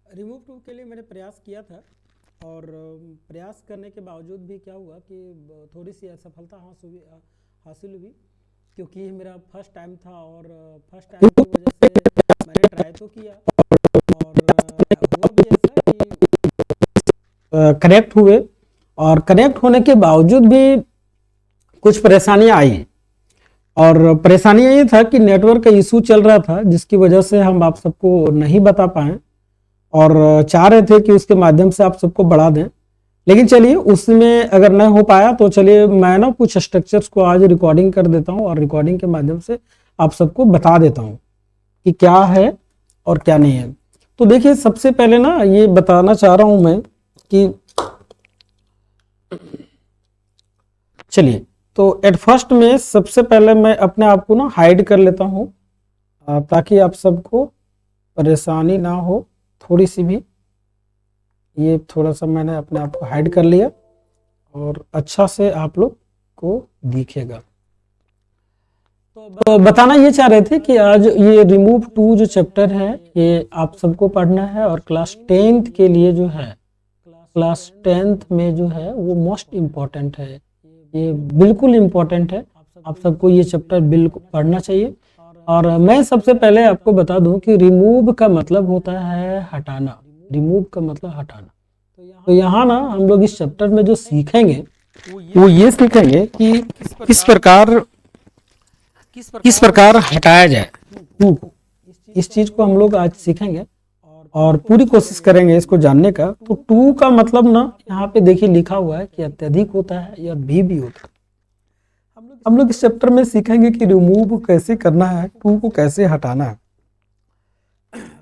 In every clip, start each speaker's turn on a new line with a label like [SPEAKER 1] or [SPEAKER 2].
[SPEAKER 1] Remove to के लिए मैंने प्रयास किया था और प्रयास करने के बावजूद भी क्या हुआ कि थोड़ी सी असफलता हासिल हुई, क्योंकि ये मेरा फर्स्ट टाइम था और फर्स्ट टाइम की वजह से मैंने ट्राई तो किया और हुआ भी ऐसा कि कनेक्ट हुए, और कनेक्ट होने के बावजूद भी कुछ परेशानियां आई। और परेशानियां ये था कि नेटवर्क का इशू चल रहा था, जिसकी वजह से हम आप सबको नहीं बता पाए और चाह रहे थे कि उसके माध्यम से आप सबको बढ़ा दें। लेकिन चलिए, उसमें अगर नहीं हो पाया तो चलिए मैं ना कुछ स्ट्रक्चर्स को आज रिकॉर्डिंग कर देता हूं और रिकॉर्डिंग के माध्यम से आप सबको बता देता हूं कि क्या है और क्या नहीं है। तो देखिए, सबसे पहले ना ये बताना चाह रहा हूं मैं कि चलिए, तो एट फर्स्ट में सबसे पहले मैं अपने आप को ना हाइड कर लेता हूं, ताकि आप सबको परेशानी ना हो थोड़ी सी भी। ये थोड़ा सा मैंने अपने आप को हाइड कर लिया और अच्छा से आप लोग को दिखेगा। तो बताना ये चाह रहे थे कि आज ये रिमूव टू जो चैप्टर है ये आप सबको पढ़ना है, और क्लास 10th के लिए जो है, क्लास 10th में जो है वो मोस्ट इम्पॉर्टेंट है, ये बिल्कुल इम्पॉर्टेंट है। आप सबको ये चैप्टर बिल्कुल पढ़ना चाहिए। और मैं सबसे पहले आपको बता दूं कि रिमूव का मतलब होता है हटाना। रिमूव का मतलब हटाना। तो यहाँ ना हम लोग इस चैप्टर में जो सीखेंगे वो ये सीखेंगे कि किस प्रकार हटाया जाए टू को। इस चीज को हम लोग आज सीखेंगे और पूरी कोशिश करेंगे इसको जानने का। तो टू का मतलब ना यहाँ पे देखिए लिखा हुआ है कि अत्यधिक होता है या भी होता है। हम लोग इस चैप्टर में सीखेंगे कि रिमूव कैसे करना है, टू को कैसे हटाना है।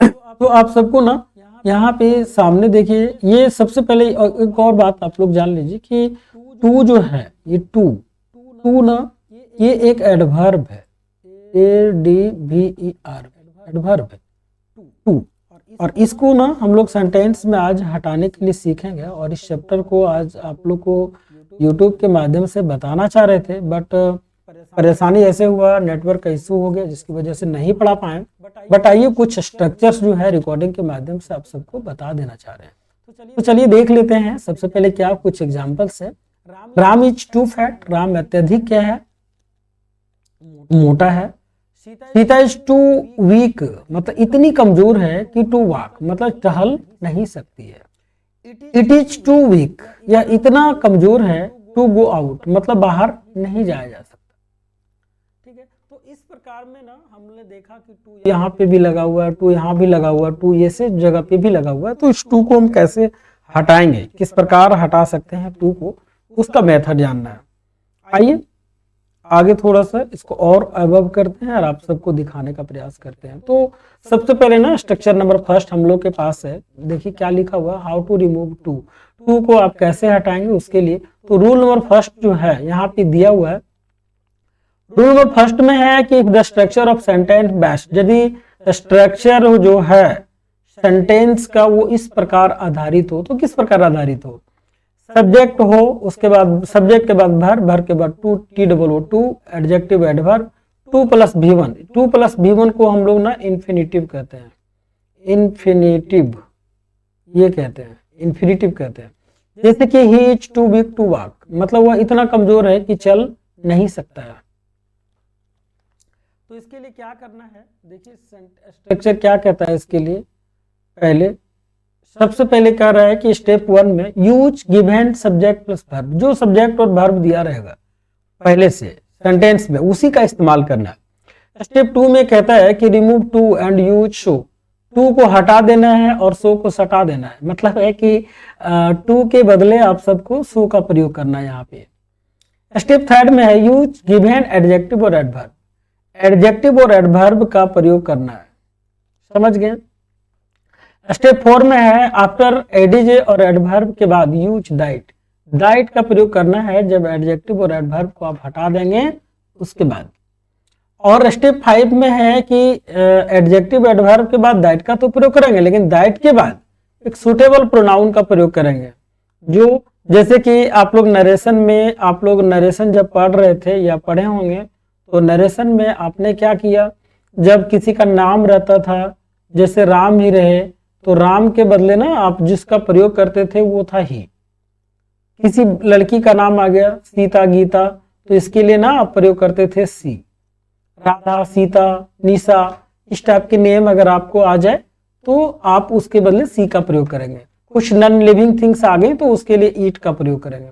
[SPEAKER 1] तो आप सबको ना यहाँ पे सामने देखिए, ये सबसे पहले एक और बात आप लोग जान लीजिए कि टू जो है, ये टू ना ये एक एडवर्ब है, ADVER एडवर्ब है टू। और इसको ना हम लोग सेंटेंस में आज हटाने के लिए सीखेंगे। और इस चैप्टर को आज आप लोग को YouTube के माध्यम से बताना चाह रहे थे, बट परेशानी ऐसे हुआ, नेटवर्क का इशू हो गया, जिसकी वजह से नहीं पढ़ा पाए। बट आइए कुछ स्ट्रक्चर्स जो है रिकॉर्डिंग के माध्यम से आप सबको बता देना चाह रहे हैं। तो चलिए देख लेते हैं। सबसे पहले क्या कुछ एग्जाम्पल्स है। Ram is too fat, Ram अत्यधिक क्या है, मोटा है। सीता इज टू वीक, मतलब इतनी कमजोर है कि टू वॉक, मतलब टहल नहीं सकती है। इट इज टू वीक, या इतना कमजोर है टू गो आउट, मतलब बाहर नहीं जाया जा सकता। ठीक है, तो इस प्रकार में ना हमने देखा कि टू यहाँ पे भी लगा हुआ है, टू यहाँ भी लगा हुआ है, टू ऐसे जगह पे भी लगा हुआ है। तो इस टू को हम कैसे हटाएंगे, किस प्रकार हटा सकते हैं टू को, उसका मेथड जानना है। आइए आगे थोड़ा सा इसको और अबव करते हैं और आप सबको दिखाने का प्रयास करते हैं। तो सबसे पहले ना स्ट्रक्चर नंबर फर्स्ट हम लोग के पास है। देखिए क्या लिखा हुआ, how to remove too, too को आप कैसे हटाएंगे उसके लिए। तो रूल नंबर फर्स्ट जो है यहाँ पे दिया हुआ है। रूल नंबर फर्स्ट में है कि the structure of sentence best, यदि स्ट्रक्चर जो है सेंटेंस का वो इस प्रकार आधारित हो। तो किस प्रकार आधारित हो, सब्जेक्ट हो, उसके बाद सब्जेक्ट के बाद भर के बाद to, TOO, adjective adverb, 2+V1। 2+V1 को हम लोग ना इन्फिनिटिव कहते हैं, इन्फिनिटिव ये कहते हैं, इन्फिनिटिव कहते हैं। जैसे कि he is too weak to walk, मतलब वह इतना कमजोर है कि चल नहीं सकता है। तो इसके लिए क्या करना है, देखिए स्ट्रक्चर क्या कहता है इसके लिए। पहले सबसे पहले कह रहा है कि स्टेप 1 में use given subject plus verb, जो सब्जेक्ट और वर्ब दिया रहेगा पहले से सेंटेंस में उसी का इस्तेमाल करना है। स्टेप 2 में कहता है कि remove too and use so, too को हटा देना है और शो को सटा देना है। मतलब है कि टू के बदले आप सबको शो का प्रयोग करना है यहाँ पे। स्टेप 3 में है यूज गिवन एडजेक्टिव और एडवर्ब, एडजेक्टिव और एडवर्ब का प्रयोग करना है। समझ गए। स्टेप 4 में है आफ्टर एडीजे और एडवर्ब के बाद यूज दैट, दैट का प्रयोग करना है जब एडजेक्टिव और एडवर्ब को आप हटा देंगे उसके बाद। और स्टेप 5 में है कि एडजेक्टिव एडवर्ब के बाद दैट का तो प्रयोग करेंगे, लेकिन दैट के बाद एक सुटेबल प्रोनाउन का प्रयोग करेंगे। जो जैसे कि आप लोग नरेशन जब पढ़ रहे थे या पढ़े होंगे, तो नरेशन में आपने क्या किया, जब किसी का नाम रहता था, जैसे राम ही रहे तो राम के बदले ना आप जिसका प्रयोग करते थे वो था ही। किसी लड़की का नाम आ गया सीता गीता, तो इसके लिए ना आप प्रयोग करते थे सी। राधा सीता निशा इस टाइप के नेम अगर आपको आ जाए तो आप उसके बदले सी का प्रयोग करेंगे। कुछ नॉन लिविंग थिंग्स आ गई तो उसके लिए ईट का प्रयोग करेंगे।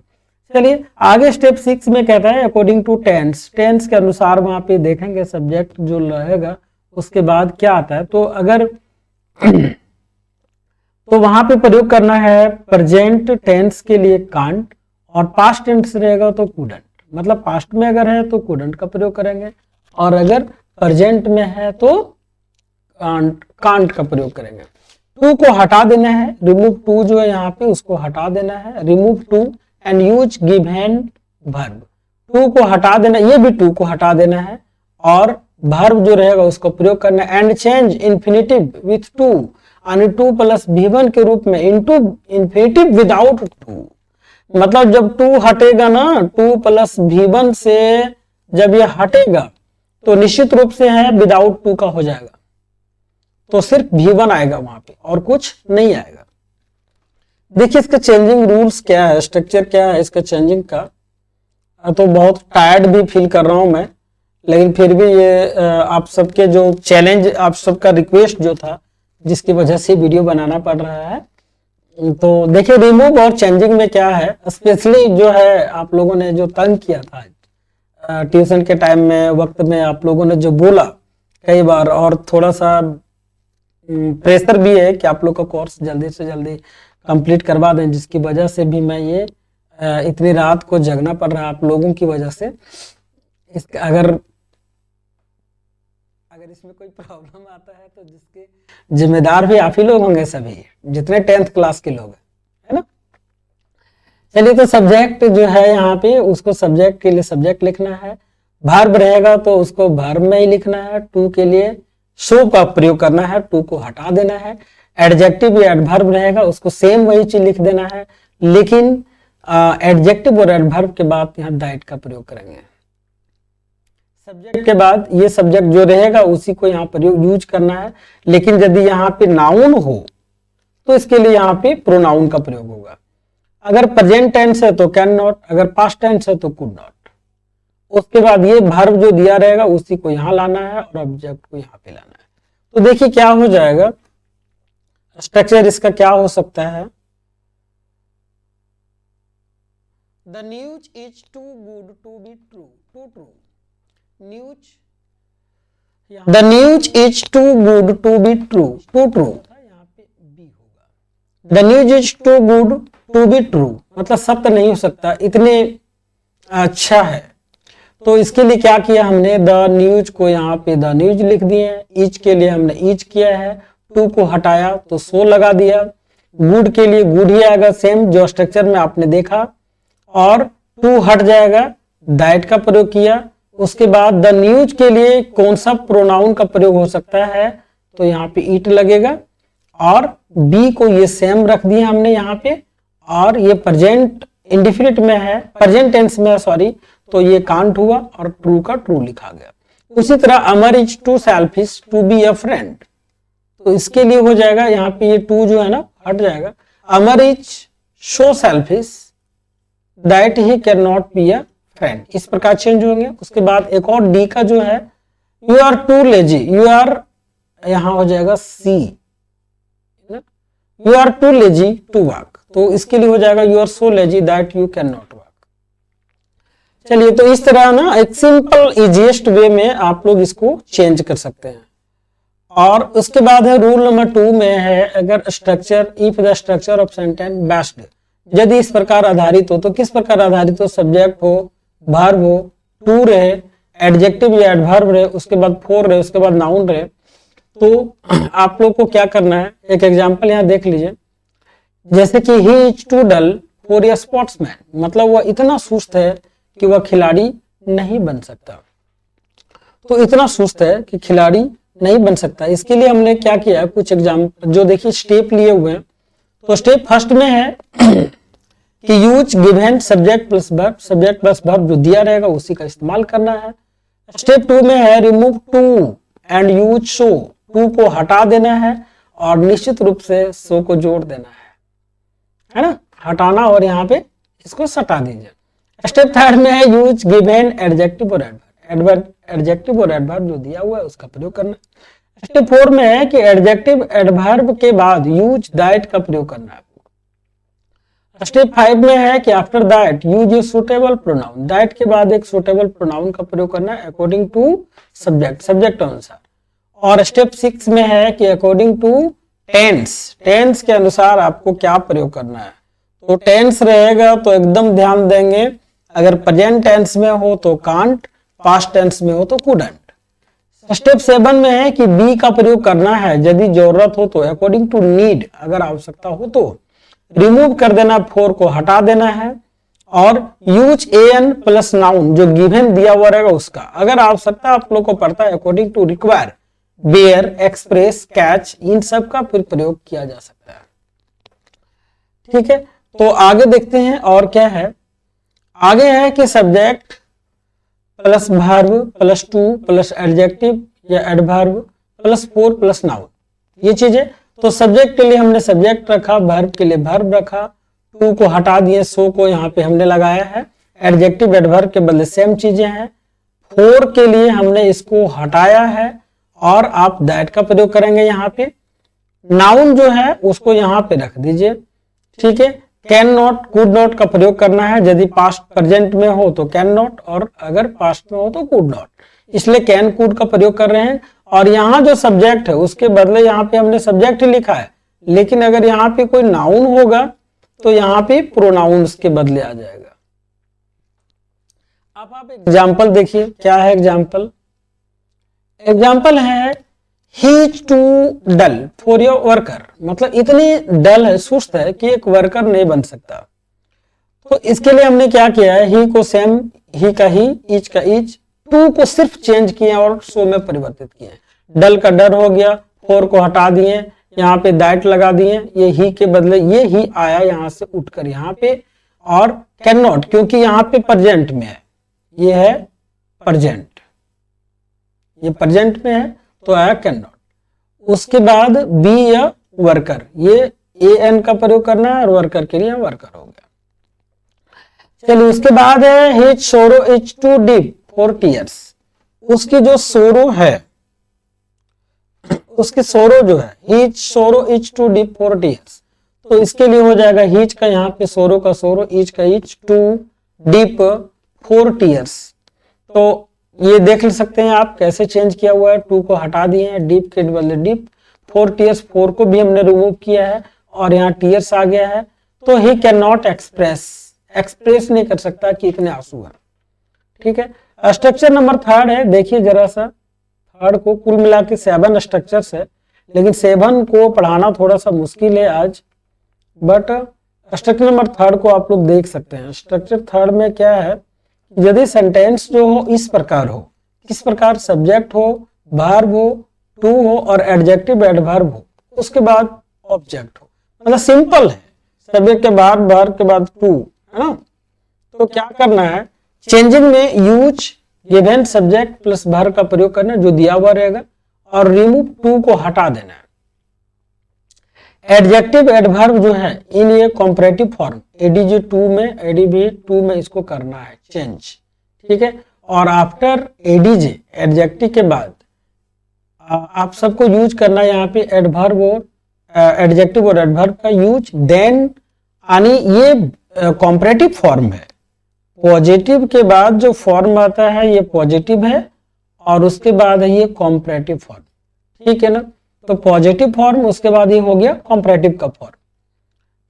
[SPEAKER 1] चलिए आगे स्टेप 6 में कहता है अकॉर्डिंग टू टेंस, टेंस के अनुसार वहां पे देखेंगे सब्जेक्ट जो रहेगा उसके बाद क्या आता है। तो अगर तो वहां पे प्रयोग करना है प्रेजेंट टेंस के लिए कांट, और पास्ट टेंस रहेगा तो कुडंट। मतलब पास्ट में अगर है तो कुडंट का प्रयोग करेंगे, और अगर प्रेजेंट में है तो कांट का प्रयोग करेंगे। टू को हटा देना है, रिमूव टू जो है यहाँ पे उसको हटा देना है, remove too and use given verb. Too को हटा देना, ये भी टू को हटा देना है, और वर्ब जो रहेगा उसको प्रयोग करना है। And change infinitive with to, यानी टू प्लस V1 के रूप में इनटू इन्फिनिटिव विदाउट टू। मतलब जब टू हटेगा ना, टू प्लस V1 से जब ये हटेगा तो निश्चित रूप से है विदाउट टू का हो जाएगा, तो सिर्फ V1 आएगा वहां पे और कुछ नहीं आएगा। देखिए इसका चेंजिंग रूल्स क्या है, स्ट्रक्चर क्या है इसका चेंजिंग का। तो बहुत टायर्ड भी फील कर रहा हूं मैं, लेकिन फिर भी ये आप सबके जो चैलेंज, आप सबका रिक्वेस्ट जो था जिसकी वजह से वीडियो बनाना पड़ रहा है। तो देखिए रिमूव और चेंजिंग में क्या है, स्पेशली जो है आप लोगों ने जो तंग किया था ट्यूशन के टाइम में, वक्त में आप लोगों ने जो बोला कई बार, और थोड़ा सा प्रेशर भी है कि आप लोग का कोर्स जल्दी से जल्दी कंप्लीट करवा दें, जिसकी वजह से भी मैं ये इतनी रात को जगना पड़ रहा है आप लोगों की वजह से। अगर इसमें कोई प्रॉब्लम आता है तो जिसके जिम्मेदार भी आप ही लोग होंगे, सभी जितने 10th क्लास के लोग है ना। चलिए तो सब्जेक्ट जो है यहाँ पे उसको सब्जेक्ट के लिए सब्जेक्ट लिखना है, वर्ब रहेगा तो उसको वर्ब में ही लिखना है। टू के लिए शो का प्रयोग करना है, टू को हटा देना है। एडजेक्टिव या एडवर्ब रहेगा उसको सेम वही चीज लिख देना है, लेकिन एडजेक्टिव और एडवर्ब के बाद यहाँ दैट का प्रयोग करेंगे। सब्जेक्ट के बाद ये सब्जेक्ट जो रहेगा उसी को यहाँ पर यूज करना है, लेकिन यदि यहाँ पे नाउन हो तो इसके लिए यहाँ पे प्रोनाउन का प्रयोग होगा। अगर प्रेजेंट टेंस है तो कैन नॉट, अगर पास्ट टेंस है तो कुड नॉट। उसके बाद ये वर्ब जो दिया रहेगा उसी को यहाँ लाना है और ऑब्जेक्ट को यहाँ पे लाना है। तो देखिए क्या हो जाएगा, स्ट्रक्चर इसका क्या हो सकता है। The news is too good to be true, too true. News, the news is too good to be true, too true. यहाँ पे बी होगा। The news is too good to be true, मतलब सत्य नहीं हो सकता, इतने अच्छा है। तो इसके लिए क्या किया हमने, द न्यूज को यहाँ पे द न्यूज लिख दिए, ईच के लिए हमने ईच किया है, टू को हटाया तो सो लगा दिया, गुड के लिए गुड ही आएगा सेम जो स्ट्रक्चर में आपने देखा, और टू हट जाएगा दैट का प्रयोग किया। उसके बाद द न्यूज के लिए कौन सा प्रोनाउन का प्रयोग हो सकता है, तो यहाँ पे इट लगेगा, और बी को ये सेम रख दिया हमने यहाँ पे, और ये प्रेजेंट इंडिफिनिट में है, प्रेजेंट टेंस में सॉरी, तो ये कांट हुआ और ट्रू का ट्रू लिखा गया। उसी तरह Amar is too selfish to be a friend, तो इसके लिए हो जाएगा यहाँ पे ये टू जो है ना हट जाएगा। Amar is so selfish that he can not be a friend, इस प्रकार चेंज होंगे। उसके बाद एक और डी का जो है, you are too lazy, you are यहां हो जाएगा C, you are too lazy to work, तो इसके लिए हो जाएगा you are so lazy that you cannot नॉट वर्क। चलिए तो इस तरह ना एक सिंपल इजीएस्ट वे में आप लोग इसको चेंज कर सकते हैं। और उसके बाद है रूल नंबर 2 में है, अगर structure, if the structure of sentence based, यदि इस प्रकार आधारित हो, तो किस प्रकार आधारित हो, सब्जेक्ट हो, वर्ब हो, टू रहे, एडजेक्टिव या एडवर्ब रहे, उसके बाद फोर रहे, उसके बाद नाउन रहे, तो आप लोग को क्या करना है, एक एग्जांपल यहाँ देख लीजिए। जैसे कि he is too dull for a sportsman, मतलब वह इतना सुस्त है कि वह खिलाड़ी नहीं बन सकता, तो इतना सुस्त है कि खिलाड़ी नहीं बन सकता। इसके लिए हमने क्या किया, कुछ एग्जाम्पल जो देखिए स्टेप लिए हुए हैं। तो स्टेप फर्स्ट में है कि use given subject plus verb, subject plus verb जो दिया रहेगा उसी का इस्तेमाल करना है। स्टेप 2 में है remove too and use so, too को हटा देना है और निश्चित रूप से सो को जोड़ देना है ना, हटाना, और यहाँ पे इसको सटा दीजिए। स्टेप थर्ड में है यूज गिवन एडजेक्टिव और एडवर्ब, एडजेक्टिव और एडवर्ब जो दिया हुआ है उसका प्रयोग करना। स्टेप 4 में है कि एडजेक्टिव एडवर्ब के बाद यूज दैट का प्रयोग करना है। स्टेप 5 में है कि after that use a suitable pronoun, that के बाद एक सुटेबल प्रोनाउन का प्रयोग करना है अकॉर्डिंग टू सब्जेक्ट, सब्जेक्ट अनुसार। और स्टेप 6 में है कि अकॉर्डिंग टू टेंस, टेंस के अनुसार आपको क्या प्रयोग करना है। तो टेंस रहेगा तो एकदम ध्यान देंगे, अगर प्रेजेंट टेंस में हो तो कांट, पास्ट टेंस में हो तो कुडंट। स्टेप 7 में है कि बी का प्रयोग करना है यदि जरूरत हो तो, अकॉर्डिंग टू नीड, अगर आवश्यकता हो तो। रिमूव कर देना, फोर को हटा देना है। और यूज एन प्लस नाउन जो गिवन दिया हुआ रहेगा उसका, अगर आवश्यकता आप लोग को पड़ता है according to require, bare, express, catch, इन सब का फिर प्रयोग किया जा सकता है। ठीक है, तो आगे देखते हैं और क्या है। आगे है कि subject plus verb plus too plus adjective या adverb plus for plus noun, ये चीजें। तो सब्जेक्ट के लिए हमने सब्जेक्ट रखा, वर्ब के लिए वर्ब रखा, टू को हटा दिए, सो को यहाँ पे हमने लगाया है। एडजेक्टिव एडवर्ब के बदले सेम चीजें हैं। फोर के लिए हमने इसको हटाया है और आप दैट का प्रयोग करेंगे यहाँ पे। नाउन जो है उसको यहाँ पे रख दीजिए। ठीक है, कैन नॉट, कुड नॉट का प्रयोग करना है, यदि पास्ट प्रेजेंट में हो तो कैन नॉट, और अगर पास्ट में हो तो कुड नॉट, इसलिए कैन कुड का प्रयोग कर रहे हैं। और यहाँ जो सब्जेक्ट है उसके बदले यहाँ पे हमने सब्जेक्ट ही लिखा है, लेकिन अगर यहाँ पे कोई नाउन होगा तो यहाँ पे प्रोनाउंस के बदले आ जाएगा। अब आप एग्जाम्पल देखिए, क्या है एग्जाम्पल। एग्जाम्पल है he is too dull for your worker, मतलब इतनी डल है, सुस्त है कि एक वर्कर नहीं बन सकता। तो इसके लिए हमने क्या किया है, ही को सेम, ही का ही, इज का इज, टू को सिर्फ चेंज किए और सो में परिवर्तित किए। डल का डर हो गया, फोर को हटा दिए, यहाँ पे दैट लगा दिए, ये ही के बदले ये ही आया यहाँ से उठकर यहाँ पे। और कैन नॉट, क्योंकि यहाँ पे प्रेजेंट में है, ये है प्रेजेंट, ये प्रेजेंट में है तो आया कैन नॉट। उसके बाद बी या वर्कर, ये ए एन का प्रयोग करना है और वर्कर के लिए वर्कर हो गया। चलिए उसके बाद है his sorrow is too deep for tears, उसकी जो सोरो है, उसकी सोरो जो है, his sorrow is too deep for tears, तो इसके लिए हो जाएगा हिज का यहाँ पे सोरो का सोरो, इज का is, too deep for tears. तो ये देख सकते हैं आप कैसे चेंज किया हुआ है, टू को हटा दिए हैं, डीप के बदले डीप, फोर टीयर्स, फोर को भी हमने रिमूव किया है और यहाँ टीयर्स आ गया है। तो ही कैन नॉट एक्सप्रेस, एक्सप्रेस नहीं कर सकता कि इतने आंसू है। ठीक है, स्ट्रक्चर नंबर थर्ड है, देखिए जरा सा, थर्ड को कुल मिला के 7 स्ट्रक्चर्स है, लेकिन 7 को पढ़ाना थोड़ा सा मुश्किल है आज, बट स्ट्रक्चर नंबर थर्ड को आप लोग देख सकते हैं। स्ट्रक्चर थर्ड में क्या है, यदि सेंटेंस जो हो इस प्रकार हो, किस प्रकार, सब्जेक्ट हो, वर्ब हो, टू हो और एडजेक्टिव एडवर्ब हो, उसके बाद ऑब्जेक्ट हो, मतलब सिंपल है, सब्जेक्ट के बाद वर्ब के बाद टू, है ना। तो क्या करना है, चेंजिंग में use given subject plus verb का प्रयोग करना जो दिया हुआ रहेगा, और रिमूव टू को हटा देना है। एडजेक्टिव एडवर्ब जो है इन ये कॉम्परेटिव फॉर्म एडीजी 2 में, एडीबी 2 में इसको करना है चेंज। ठीक है, और आफ्टर एडीजे एडजेक्टिव के बाद आप सबको यूज करना है यहाँ पे एडवर्ब और एडजेक्टिव और एडवर्ब का यूज, देन यानी ये कॉम्परेटिव फॉर्म है, पॉजिटिव के बाद जो फॉर्म आता है ये पॉजिटिव है और उसके बाद है ये कॉम्परेटिव फॉर्म। ठीक है ना, तो पॉजिटिव फॉर्म, उसके बाद ये हो गया कॉम्परेटिव का फॉर्म।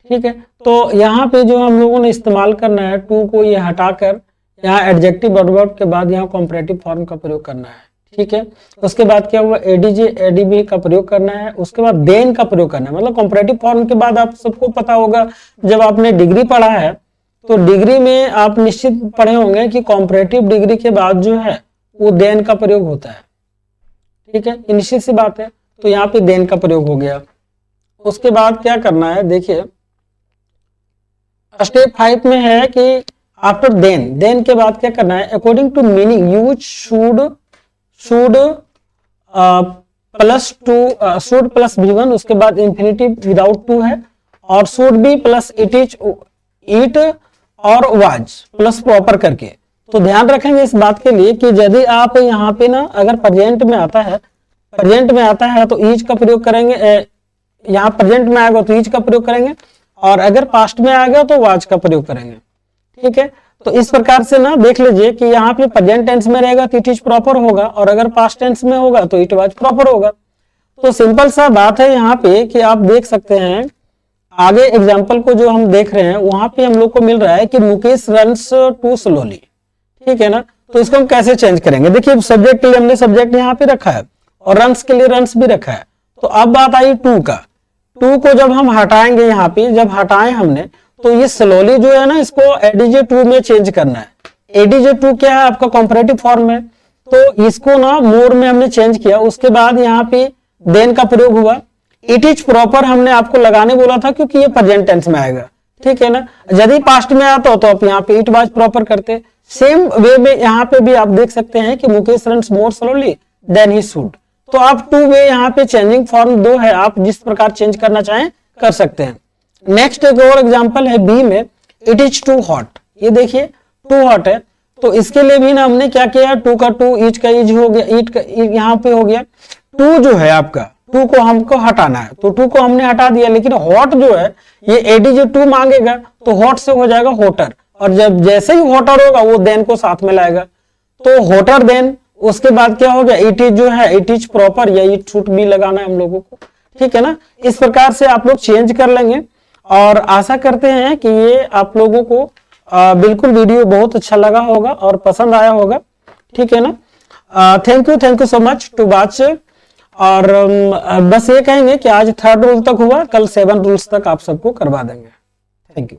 [SPEAKER 1] ठीक है, तो यहाँ पे जो हम लोगों ने इस्तेमाल करना है, टू को ये हटाकर यहाँ एडजेक्टिव एडवर्ब के बाद यहाँ कॉम्परेटिव फॉर्म का प्रयोग करना है। ठीक है, उसके बाद क्या हुआ, एडीजे एडीबी का प्रयोग करना है, उसके बाद देन का प्रयोग करना है। मतलब कॉम्परेटिव फॉर्म के बाद आप सबको पता होगा, जब आपने डिग्री पढ़ा है तो डिग्री में आप निश्चित पढ़े होंगे कि कॉम्परेटिव डिग्री के बाद जो है वो देन का प्रयोग होता है। ठीक है, निश्चित सी बात है, तो यहाँ पे देन का प्रयोग हो गया। उसके बाद क्या करना है, देखिए स्टेप 5 में है कि आफ्टर देन, देन के बाद क्या करना है, according to meaning use should plus to, should plus भी1, उसके बाद इंफिनिटिव विदाउट टू है, और should be plus it is, it और वाज प्लस प्रॉपर करके। तो ध्यान रखेंगे इस बात के लिए कि यदि आप यहाँ पे ना अगर प्रेजेंट में आता है, प्रेजेंट में आता है तो इज का प्रयोग करेंगे, यहाँ प्रेजेंट में आएगा तो इज का प्रयोग करेंगे, और अगर पास्ट में आएगा तो वाज का प्रयोग करेंगे। ठीक है, तो इस प्रकार से ना देख लीजिए कि यहाँ पे प्रेजेंट टेंस में रहेगा तो इट इज प्रॉपर होगा, और अगर पास्ट टेंस में होगा तो इट वाज प्रॉपर होगा। तो सिंपल सा बात है यहाँ पे कि आप देख सकते हैं आगे एग्जाम्पल को जो हम देख रहे हैं वहां पे हम लोग को मिल रहा है कि मुकेश रन्स टू स्लोली। ठीक है ना, तो इसको हम कैसे चेंज करेंगे? देखिए सब्जेक्ट के लिए हमने सब्जेक्ट यहाँ पे रखा है और रन्स के लिए रन्स भी रखा है। तो अब बात आई टू का, टू को जब हम हटाएंगे यहाँ पे, जब हटाए हमने तो ये स्लोली जो है ना इसको एडीजे टू में चेंज करना है। एडीजे टू क्या है? आपका कॉम्परेटिव फॉर्म है, तो इसको ना मोर में हमने चेंज किया। उसके बाद यहाँ पे देन का प्रयोग हुआ। इट इज प्रॉपर हमने आपको लगाने बोला था क्योंकि ये प्रेजेंट टेंस में आएगा। ठीक है ना, यदि पास्ट में आता तो आप यहाँ पे इट वाज प्रॉपर करते। सेम वे में यहाँ पे भी आप देख सकते हैं कि Mukesh runs more slowly than he should. तो आप टू वे यहाँ पे चेंजिंग फॉर्म दो है, आप जिस प्रकार चेंज करना चाहें कर सकते हैं। नेक्स्ट एक और एग्जांपल है बी में, इट इज टू हॉट। ये देखिए टू हॉट है, तो इसके लिए भी ना हमने क्या किया, टू का टू, इज का इज हो गया, इट का यहाँ पे हो गया। टू जो है आपका, टू को हमको हटाना है तो टू को हमने हटा दिया, लेकिन हॉट जो है ये एडीजे टू मांगेगा तो हॉट से हो जाएगा होटर, और जब जैसे ही होटर होगा वो देन को साथ में लाएगा तो होटर देन। उसके बाद क्या हो गया, इट इज जो है इट इज प्रॉपर या इट शुड भी लगाना है हम लोगों को। ठीक है ना, इस प्रकार से आप लोग चेंज कर लेंगे, और आशा करते हैं कि ये आप लोगों को बिल्कुल वीडियो बहुत अच्छा लगा होगा और पसंद आया होगा। ठीक है ना, thank you so much to watch. और बस ये कहेंगे कि आज 3rd रूल तक हुआ, कल 7 रूल्स तक आप सबको करवा देंगे। Thank you.